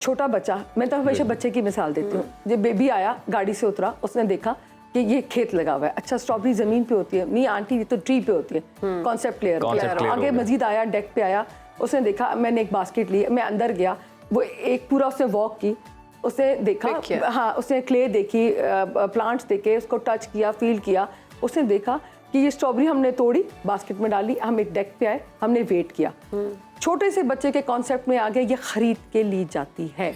छोटा बच्चा, मैं तो हमेशा बच्चे की मिसाल देती हूँ। जब बेबी आया, गाड़ी से उतरा, उसने देखा कि ये खेत लगा हुआ है, अच्छा स्ट्रॉबेरी जमीन पे होती है, नहीं आंटी ये तो ट्री पे होती है, कॉन्सेप्ट क्लियर। आगे मजीद आया, डेक पे आया, उसने देखा, मैंने एक बास्केट ली, मैं अंदर गया, वो एक पूरा उसने वॉक की, उसने देखा, हाँ उसने क्ले देखी, प्लांट्स देखे, उसको टच किया, फील किया, उसने देखा कि ये स्ट्रॉबेरी हमने तोड़ी, बास्केट में डाली, हम एक डेक पे आए, हमने वेट किया। छोटे से बच्चे के कॉन्सेप्ट में आ गया, ये खरीद के ली जाती है,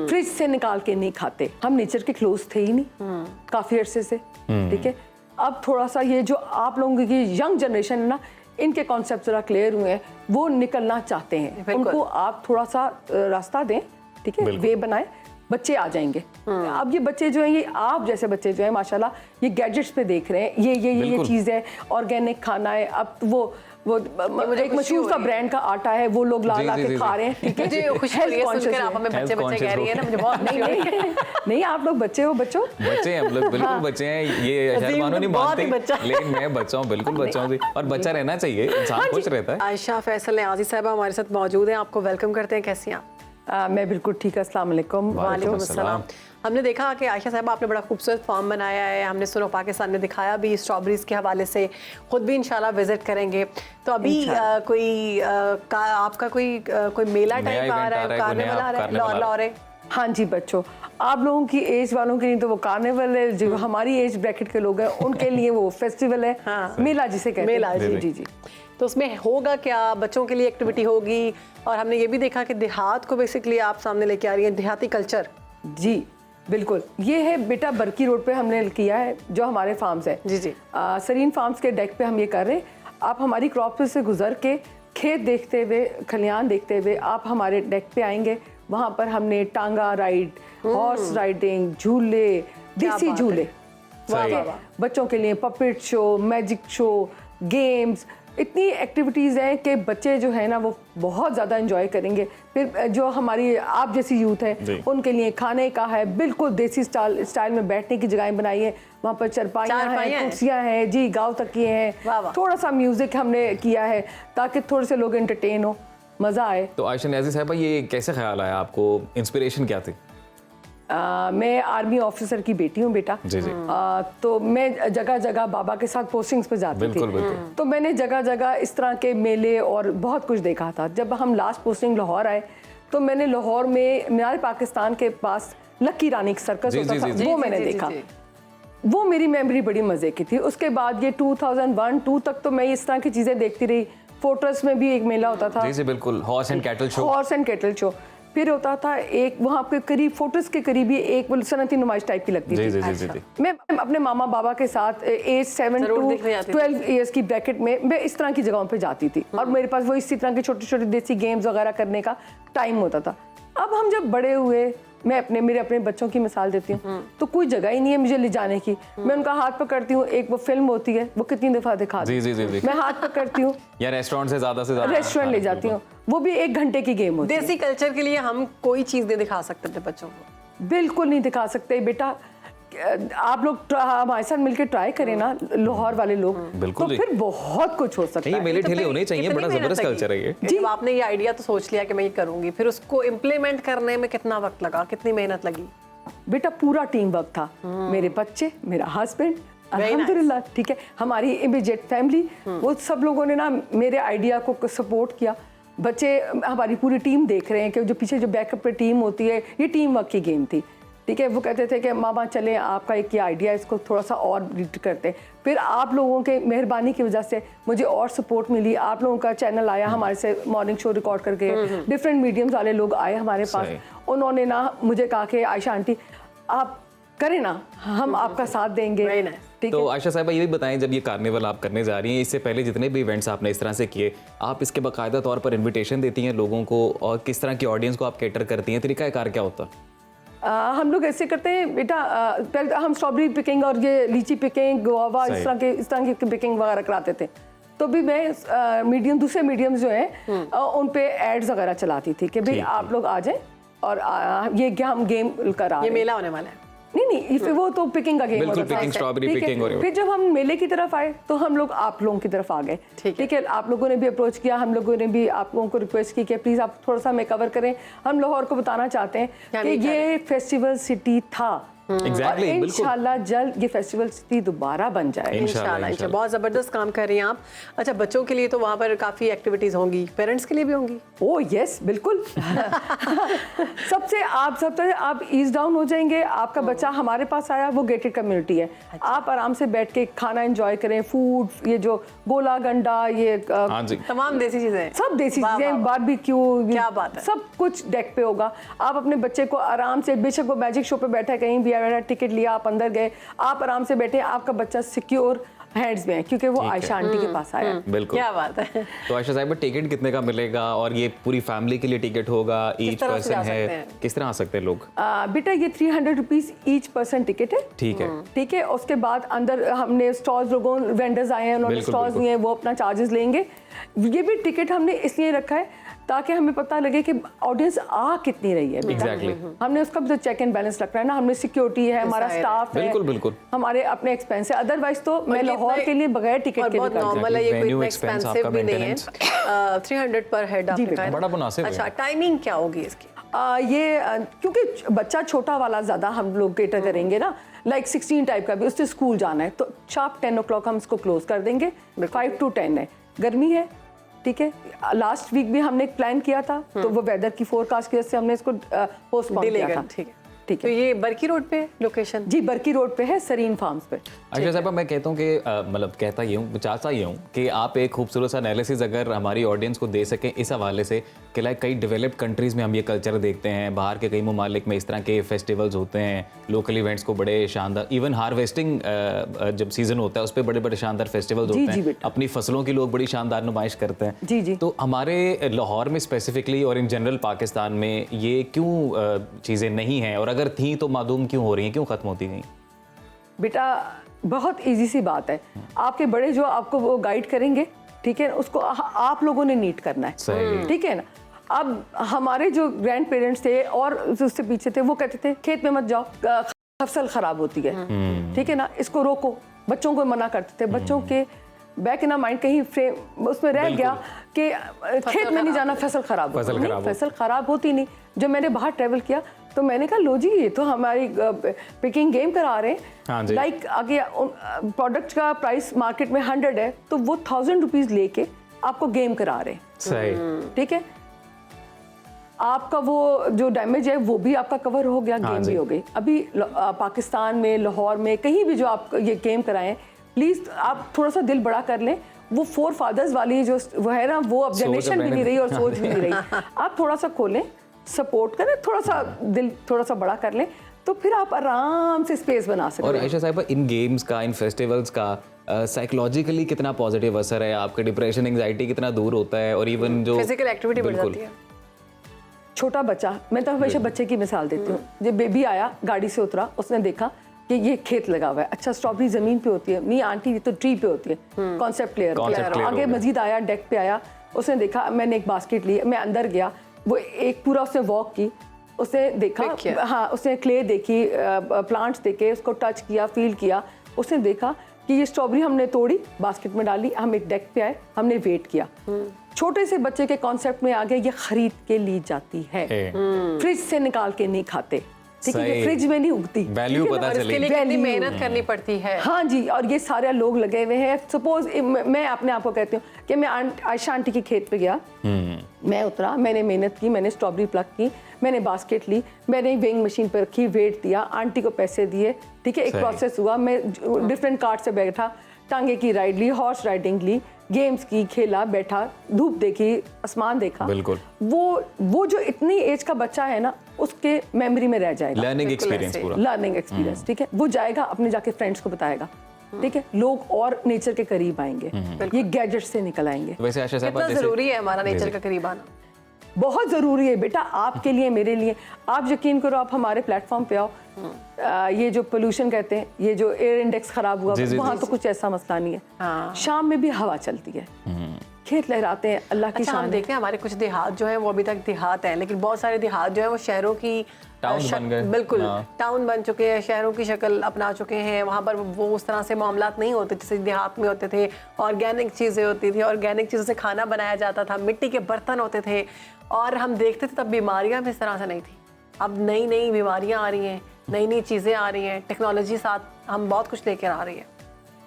फ्रिज से निकाल के नहीं खाते। हम नेचर के क्लोज थे ही नहीं काफी अरसे से, ठीक है। अब थोड़ा सा ये जो आप लोगों की यंग जनरेशन है ना, इनके कॉन्सेप्ट जरा क्लियर हुए हैं, वो निकलना चाहते हैं, उनको आप थोड़ा सा रास्ता दें, ठीक है, वे बनाए, बच्चे आ जाएंगे। अब ये बच्चे जो हैं, ये आप जैसे बच्चे जो हैं माशाल्लाह, ये गैजेट्स पे देख रहे हैं, ये चीज़ है, ऑर्गेनिक खाना है। अब वो एक मशहूर सा ब्रांड का आटा है, वो लोग ला के खा रहे हैं, ठीक है। मुझे खुशी हो रही है सुनकर आप हमें बच्चे कह रही है ना, मुझे बहुत नहीं आप लोग बच्चे हो, बच्चे हैं हम लोग, बिल्कुल बच्चे हैं। ये शहर मानो नहीं मानते, लेकिन मैं बच्चा हूँ, बिल्कुल बच्चा हूँ, और बच्चा रहना चाहिए, इंसान खुश रहता है। आयशा फैसल आजी साहबा हमारे साथ मौजूद हैं, आपको वेलकम करते हैं, कैसी हैं आप? मैं बिल्कुल ठीक है, अस्सलाम वालेकुम। वालेकुम अस्सलाम। हमने देखा कि आयशा साहब आपने बड़ा खूबसूरत फार्म बनाया है, हमने सुनो पाकिस्तान में दिखाया भी स्ट्रॉबेरीज के हवाले से, खुद भी इंशाल्लाह विजिट करेंगे। तो अभी आपका कोई मेला टाइप आ रहा है, कार्निवल आ रहा है? हाँ जी बच्चों, आप लोगों की एज वालों के लिए तो वो कार्निवल है, जो हमारी एज ब्रैकेट के लोग हैं उनके लिए वो फेस्टिवल है, मेला जिसे कहते हैं। जी। तो उसमें होगा क्या, बच्चों के लिए एक्टिविटी होगी, और हमने ये भी देखा कि देहात को बेसिकली आप सामने लेके आ रही हैं, देहाती कल्चर। जी बिल्कुल, ये है बेटा बरकी रोड पे हमने किया है, जो हमारे फार्म्स है। जी। सरीन फार्म्स के डेक पे हम ये कर रहे हैं। आप हमारी क्रॉप से गुजर के खेत देखते हुए, खलियान देखते हुए आप हमारे डेक पे आएंगे। वहाँ पर हमने टांगा राइड, हॉर्स राइडिंग, झूले, देसी झूले, बच्चों के लिए puppet show, magic show, games, इतनी एक्टिविटीज़ हैं कि बच्चे जो है ना वो बहुत ज़्यादा एंजॉय करेंगे। फिर जो हमारी आप जैसी यूथ है उनके लिए खाने का है, बिल्कुल देसी स्टाइल में बैठने की जगहें बनाई है, वहाँ पर चरपाइयाँ हैं, कुर्सियाँ हैं, जी गाँव तकिए हैं, थोड़ा सा म्यूज़िक हमने किया है ताकि थोड़े से लोग एंटरटेन हो, मज़ा आए। तो आयशा नियाज़ी साहबा, ये कैसे ख्याल आया आपको, इंस्पिरेशन क्या थी? मैं आर्मी ऑफिसर की बेटी हूँ बेटा। जी। तो मैं जगह जगह बाबा के साथ पोस्टिंग्स पे जाती थी। बिल्कुल। तो मैंने जगह जगह इस तरह के मेले और बहुत कुछ देखा था। जब हम लास्ट पोस्टिंग लाहौर आए तो मैंने लाहौर में मीनार पाकिस्तान के पास लकी रानी सर्कस होता था, वो मैंने देखा। वो मेरी मेमोरी बड़ी मज़े की थी। उसके बाद ये 2001-2 तक तो मैं इस तरह की चीज़ें देखती रही। फोर्ट्रेस में भी एक मेला होता था। जी बिल्कुल, हॉर्स एंड कैटल शो। फिर होता था एक वहाँ पे करीब फोर्ट्रेस के करीब ही एक सनती नुमाइश टाइप की लगती थी। जी। मैं अपने मामा बाबा के साथ एज 7 to 12 ईयर्स की ब्रैकेट में मैं इस तरह की जगहों पे जाती थी, और मेरे पास वो इसी तरह के छोटे छोटे देसी गेम्स वगैरह करने का टाइम होता था। अब हम जब बड़े हुए, मैं मेरे अपने बच्चों की मिसाल देती हूँ, तो कोई जगह ही नहीं है मुझे ले जाने की। मैं उनका हाथ पकड़ती हूँ, एक वो फिल्म होती है, वो कितनी दफा दिखा जी। मैं हाथ पकड़ती हूँ या रेस्टोरेंट से ज्यादा रेस्टोरेंट ले जाती हूँ, वो भी 1 घंटे की गेम होती है। देसी कल्चर के लिए हम कोई चीज नहीं दिखा सकते थे बच्चों को, बिल्कुल नहीं दिखा सकते बेटा। आप लोग हमारे साथ मिलकर ट्राई करें ना, लाहौर वाले लोग, तो फिर बहुत कुछ हो सकता है। मेले ठेले होने चाहिए, बड़ा जबरदस्त कल्चर है ये। जी, आपने ये आइडिया तो सोच लिया कि मैं ये करूंगी, फिर उसको इम्प्लीमेंट करने में कितना वक्त लगा, कितनी मेहनत लगी? बेटा पूरा टीम वर्क था, मेरे बच्चे, मेरा हस्बैंड, अल्हम्दुलिल्लाह, ठीक है, हमारी इमीडिएट फैमिली, वो सब लोगों ने ना मेरे आइडिया को सपोर्ट किया। बच्चे, हमारी पूरी टीम देख रहे हैं कि जो पीछे जो बैकअप पे टीम होती है, ये टीम वर्क की गेम थी, ठीक है। वो कहते थे कि मामा चलें, आपका एक ये आइडिया है, इसको थोड़ा सा और रीड करते हैं। फिर आप लोगों के मेहरबानी की वजह से मुझे और सपोर्ट मिली। आप लोगों का चैनल आया हमारे से, मॉर्निंग शो रिकॉर्ड करके, डिफरेंट मीडियम्स वाले लोग आए हमारे पास। उन्होंने ना मुझे कहा कि आयशा आंटी आप करें ना, हम आपका साथ देंगे। तो आयशा साहबा ये भी बताएं, जब ये कार्निवल आप करने जा रही हैं, इससे पहले जितने भी इवेंट्स आपने इस तरह से किए, आप इसके बाकायदा तौर पर इन्विटेशन देती हैं लोगों को, और किस तरह की ऑडियंस को आप कैटर करती हैं, तरीकाकार क्या होता है? हम लोग ऐसे करते हैं बेटा, पहले हम स्ट्रॉबेरी पिकिंग और ये लीची पिकिंग, गुआवा, इस तरह की पिकिंग वगैरह कराते थे। तो भी मैं दूसरे मीडियम जो हैं उन पे एड्स वगैरह चलाती थी कि भाई आप लोग आ जाएं और ये क्या हम गेम करा, ये मेला होने वाला है। नहीं फिर वो तो पिकिंग का गेम बिल्कुल, होता था। picking, strawberry ठीक है? picking और ये। फिर जब हम मेले की तरफ आए तो हम लोग आप लोगों की तरफ आ गए। ठीक है, आप लोगों ने भी अप्रोच किया, हम लोगों ने भी आप लोगों को रिक्वेस्ट की कि प्लीज आप थोड़ा सा हमें कवर करें। हम लाहौर को बताना चाहते हैं कि ये फेस्टिवल सिटी था Exactly, और बिल्कुल। इंशाल्लाह जल्द ये फेस्टिवल सिटी दोबारा बन जाएगा। इंशाल्लाह बहुत ज़बरदस्त काम कर रही हैं आप। अच्छा, बच्चों के लिए तो वहाँ पर काफ़ी एक्टिविटीज़ होंगी, पेरेंट्स के लिए भी होंगी? ओह यस बिल्कुल। सबसे आप ईज डाउन हो जाएंगे। आपका बच्चा हमारे पास आया, वो गेटेड कम्युनिटी है। आप आराम से बैठ के खाना एंजॉय करें, फूड, ये जो गोला गंडा, ये हाँ जी, तमाम देसी चीज़ें, सब देसी वाह, वाह, चीजें, वाह। बारबेक्यू, क्या बात है। सब कुछ डेक पे होगा। आप अपने बच्चे को आराम से, बेशक वो मैजिक शो पे बैठा है, कहीं भी आया, टिकट लिया, आप अंदर गए, आप आराम से बैठे, आपका बच्चा सिक्योर हैंड्स में है क्योंकि वो आयशा आंटी के पास आया। बिल्कुल। क्या बात है। तो आयशा साहिबा, टिकट कितने का मिलेगा और ये पूरी फैमिली के लिए टिकट होगा, ईच तरह से पर्सन जा सकते है, हैं? किस तरह आ सकते हैं लोग? बेटा ये 300 रुपीज ईच पर्सन टिकट है। ठीक है, ठीक है, उसके बाद अंदर हमने स्टॉल्स, लोगों वेंडर्स आए हैं, उन्होंने बिल्कुल, स्टॉल्स बिल्कुल। दिए हैं, वो अपना चार्जेस लेंगे। ये भी टिकट हमने इसलिए रखा है ताकि हमें पता लगे कि ऑडियंस आ कितनी रही है। एग्जैक्टली, हमने उसका भी तो चेक एंड बैलेंस रखना है ना, हमने सिक्योरिटी है, हमारा जाहिर है। स्टाफ है, बिल्कुल, बिल्कुल। हमारे अपने एक्सपेंस है। अदरवाइज तो मैं ये लाहौर इतना- के लिए बगैर टिकट और के बहुत भी कर नॉर्मल है, ये कोई Venue इतना expense, एक्सपेंसिव आपका भी नहीं है। 300 पर हेड आपने बेटा, कहा है। बड़ा मुनासिब है। अच्छा, टाइमिंग क्या होगी इसकी? क्योंकि बच्चा छोटा वाला ज़्यादा हम लोग केटर करेंगे ना, लाइक 16 टाइप का भी, उससे स्कूल जाना है तो शार्प 10 o'clock हम इसको क्लोज कर देंगे। 5 to 10 है, गर्मी है, ठीक है। लास्ट वीक भी हमने प्लान किया था तो वो वेदर की फोरकास्ट की वजह से हमने इसको पोस्टपोन डिले किया कर, था। ठीक है। ठीक तो है ये बरकी रोड पे लोकेशन? जी, बरकी रोड पे है, सरीन फार्म्स पे। आयशा साहिबा, मैं कहता हूँ कि मतलब कहता ये हूँ, चाहता ये हूँ कि आप एक खूबसूरत सा एनालिसिस अगर हमारी ऑडियंस को दे सकें इस हवाले से कि लाइक कई डेवलप्ड कंट्रीज़ में हम ये कल्चर देखते हैं, बाहर के कई ममालिक में इस तरह के फेस्टिवल्स होते हैं, लोकल इवेंट्स को बड़े शानदार, इवन हार्वेस्टिंग जब सीजन होता है उस पर बड़े बड़े शानदार फेस्टिवल्स जी, होते जी हैं, बेटा। अपनी फसलों की लोग बड़ी शानदार नुमाइश करते हैं। जी, जी। तो हमारे लाहौर में स्पेसिफिकली और इन जनरल पाकिस्तान में ये क्यों चीज़ें नहीं हैं, और अगर थी तो मादूम क्यों हो रही हैं, क्यों ख़त्म होती गई? बेटा बहुत इजी सी बात है, आपके बड़े जो आपको वो गाइड करेंगे, ठीक है, उसको आप लोगों ने नीट करना है, सही। ठीक है ना। अब हमारे जो ग्रैंड पेरेंट्स थे और उससे पीछे थे, वो कहते थे खेत में मत जाओ, फसल खराब होती है, ठीक है ना, इसको रोको, बच्चों को मना करते थे। बच्चों के बैक इन माइंड कहीं फ्रेम उसमें रह गया कि खेत में नहीं जाना, फसल खराब फसल होती। खराब नहीं, फसल खराब होती नहीं। जब मैंने बाहर ट्रेवल किया तो मैंने कहा लो जी, ये तो हमारी पिकिंग गेम करा रहे हाँ हैं। जी। लाइक आगे प्रोडक्ट का प्राइस मार्केट में 100 है तो वो 1000 रुपीज लेके आपको गेम करा रहे हैं, सही। ठीक है। आपका वो जो डैमेज है वो भी आपका कवर हो गया, हाँ गेम जी। भी हो गई। अभी पाकिस्तान में, लाहौर में, कहीं भी जो आप ये गेम कराएं, प्लीज आप थोड़ा सा दिल बड़ा कर लें। वो फोर फादर्स वाली जो वो है ना, वो अब सोच जनरेशन भी मैंने- नहीं रही और सोच भी नहीं रही। आप थोड़ा सा खोलें, सपोर्ट करें, थोड़ा सा दिल थोड़ा सा बड़ा कर लें, तो फिर आप आराम से स्पेस बना सकते और हैं। आयशा साहिबा, इन गेम्स का, इन फेस्टिवल्स का साइकोलॉजिकली कितना पॉजिटिव असर है, आपके डिप्रेशन, एंजाइटी कितना दूर होता है, और इवन जो फिजिकल एक्टिविटी बढ़ बिल्कुल। जाती है। छोटा बच्चा, मैं तो हमेशा बच्चे की मिसाल देती हूँ। जब बेबी आया, गाड़ी से उतरा, उसने देखा कि ये खेत लगा हुआ है, अच्छा स्ट्रॉबेरी जमीन पे होती है, नहीं आंटी ये तो ट्री पे होती है, कॉन्सेप्ट क्लियर Concept clear हो आगे गया। मजीद आया, डेक पे आया, उसने देखा, मैंने एक बास्केट ली, मैं अंदर गया, वो एक पूरा उसने वॉक की, उसने देखा, Pick किया। हाँ, उसने क्ले देखी, प्लांट्स देखे, उसको टच किया, फील किया, उसने देखा कि ये स्ट्रॉबेरी हमने तोड़ी, बास्केट में डाली, हम एक डेक पे आए, हमने वेट किया। छोटे से बच्चे के कॉन्सेप्ट में आ गया, ये खरीद के ली जाती है, फ्रिज से निकाल के नहीं खाते, ठीक है, ये सही। फ्रिज में नहीं उगती, Value ठीक है ना? पता और चली। इसके के लिए लिए कितनी value। मेहनत करनी पड़ती है। हाँ जी, और ये सारे लोग लगे हुए हैं। सपोज मैं अपने आप को कहती हूँ कि मैं आयशा आंटी के खेत पे गया, मैं उतरा, मैंने मेहनत की, मैंने स्ट्रॉबेरी प्लक की, मैंने बास्केट ली, मैंने वेइंग मशीन पर रखी, वेट दिया, आंटी को पैसे दिए, ठीक है, एक सही। प्रोसेस हुआ। मैं डिफरेंट कार्ट से बैठा, टांगे की राइड ली, हॉर्स राइडिंग ली, गेम्स की, खेला, बैठा, धूप देखी, आसमान देखा। बिल्कुल। वो जो इतनी एज का बच्चा है ना, उसके मेमोरी में रह जाएगा, लर्निंग बिल्कुल एक्सपीरियंस ऐसे। पूरा। लर्निंग एक्सपीरियंस, ठीक है। वो जाएगा अपने जाके फ्रेंड्स को बताएगा, ठीक है, लोग और नेचर के करीब आएंगे, ये गैजेट से निकल आएंगे। वैसे आयशा साहिबा, कितना जैसे जरूरी है हमारा जी, नेचर जी। का करीब आना? बहुत ज़रूरी है बेटा, आपके लिए, मेरे लिए। आप यकीन करो, आप हमारे प्लेटफॉर्म पे आओ, ये जो पोल्यूशन कहते हैं, ये जो एयर इंडेक्स खराब हुआ, जी, जी, वहाँ जी, तो कुछ ऐसा मसला नहीं है। हाँ। शाम में भी हवा चलती है, खेत लहराते हैं, अल्लाह की अच्छा, हम शान है। देखते हैं हमारे कुछ देहात जो है वो अभी तक देहात हैं, लेकिन बहुत सारे देहात जो है वो शहरों की Towns बन गए। बिल्कुल हाँ। टाउन बन चुके हैं, शहरों की शक्ल अपना चुके हैं। वहाँ पर वो उस तरह से मामलात नहीं होते जैसे देहात में होते थे। ऑर्गेनिक चीज़ें होती थी, ऑर्गेनिक चीज़ों से खाना बनाया जाता था, मिट्टी के बर्तन होते थे और हम देखते थे तब बीमारियाँ भी इस तरह से नहीं थी। अब नई नई बीमारियाँ आ रही हैं, नई नई चीज़ें आ रही हैं, टेक्नोलॉजी साथ हम बहुत कुछ लेकर आ रही है।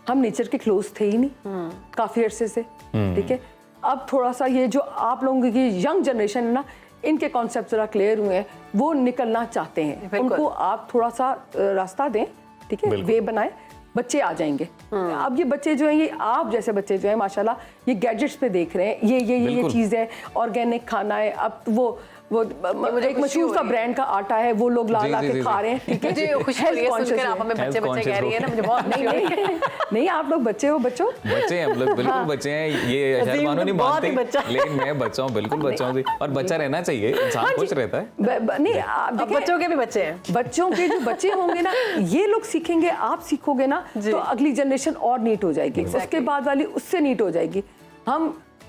हम नेचर के क्लोज थे ही नहीं काफी अरसे से, ठीक है। अब थोड़ा सा ये जो आप लोगों की यंग जनरेशन है ना, इनके कॉन्सेप्ट जरा क्लियर हुए हैं, वो निकलना चाहते हैं। बिल्कुल। उनको आप थोड़ा सा रास्ता दें, ठीक है, वे बनाएं, बच्चे आ जाएंगे। अब ये बच्चे जो हैं, ये आप जैसे बच्चे जो हैं माशाल्लाह, ये गैजेट्स पे देख रहे हैं, ये बिल्कुल। चीज़ है, ऑर्गेनिक खाना है। अब वो मुझे एक खुशी मशहूर हो सा रही है। ब्रांड का आटा है, वो लोग ला जी, ला जी, के जी, खा जी। रहे हैं, ठीक है। मुझे खुशी हो रही है Health सुनकर, conscious आप हमें Health बच्चे बच्चे कह रही है ना, मुझे बहुत नहीं नहीं नहीं, आप लोग बच्चे हो बच्चों। बच्चे हैं हम लोग, बिल्कुल बच्चे हैं। ये शायद अजीम मानो नहीं तो बहुत ही मानते, बच्चा है। लेकिन मैं बच्चा हूँ, बिल्कुल बच्चा हूँ। और बच्चा रहना चाहिए, इंसान खुश रहता है। नहीं, आप अब देखिए, बच्चों के भी बच्चे हैं। बच्चों के जो बच्चे होंगे ना, ये लोग सीखेंगे, आप सीखोगे ना, जी। तो अगली जनरेशन और नीट हो जाएगी, उसके बाद वाली उससे नीट हो जाएगी।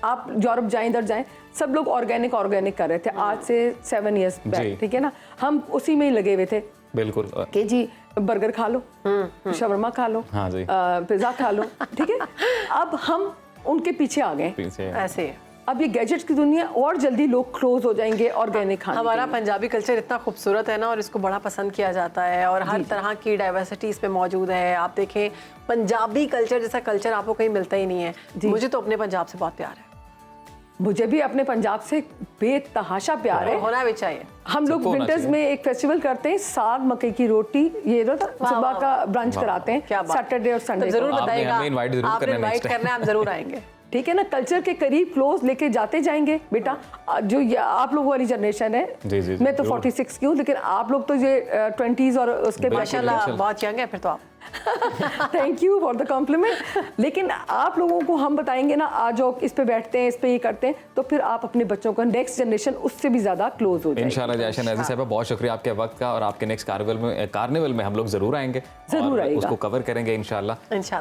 आप यूरोप जाएं, इधर जाएं, सब लोग ऑर्गेनिक कर रहे थे आज से 7 इयर्स जी। बैक, ठीक है ना। हम उसी में ही लगे हुए थे बिल्कुल। कि जी बर्गर खा लो, शवरमा खा लो, हाँ जी। पिज्जा खा लो, ठीक है। अब हम उनके पीछे आ गए। पीछे ऐसे है। अब ये गैजेट्स की दुनिया और जल्दी लोग क्लोज हो जाएंगे ऑर्गेनिक खाने हमारा के लिए। पंजाबी कल्चर इतना खूबसूरत है ना, और इसको बड़ा पसंद किया जाता है, और हर तरह की डाइवर्सिटी इसमें मौजूद है। आप देखें, पंजाबी कल्चर जैसा कल्चर आपको कहीं मिलता ही नहीं है। मुझे तो अपने पंजाब से बहुत प्यार है। मुझे भी अपने पंजाब से बेतहाशा प्यार है। होना भी चाहिए। हम लोग सबको होना विंटर्स चाहिए। में एक फेस्टिवल करते हैं, साग मकई की रोटी, ये ना सुबह का ब्रंच कराते हैं, क्या बात। सैटरडे और तो संडे जरूर को। आपने बताइएगा, हमें invite जरूर आपने करना इनवाइट next time। करना है, हम जरूर आएंगे। ठीक है ना, कल्चर के करीब क्लोज लेके जाते जाएंगे बेटा। जो ये आप लोग वाली जनरेशन है, जी, जी, जी, मैं तो जरूर। 46 की हूँ, लेकिन आप लोग तो ये 20s और उसके बाद। माशाल्लाह बहुत यंग है फिर तो आप। Thank you for the compliment. लेकिन आप लोगों को हम बताएंगे ना, आज जो इस पे बैठते हैं, इस पे ये करते हैं, तो फिर आप अपने बच्चों का नेक्स्ट जनरेशन उससे भी ज्यादा क्लोज हो जाएगी। इंशाल्लाह। जैशन नाज़ी साहब, बहुत शुक्रिया आपके वक्त का, और आपके नेक्स्ट कार्निवल में हम लोग जरूर आएंगे, जरूर और आइएगा। उसको कवर करेंगे इंशाल्लाह। इंशाल्लाह।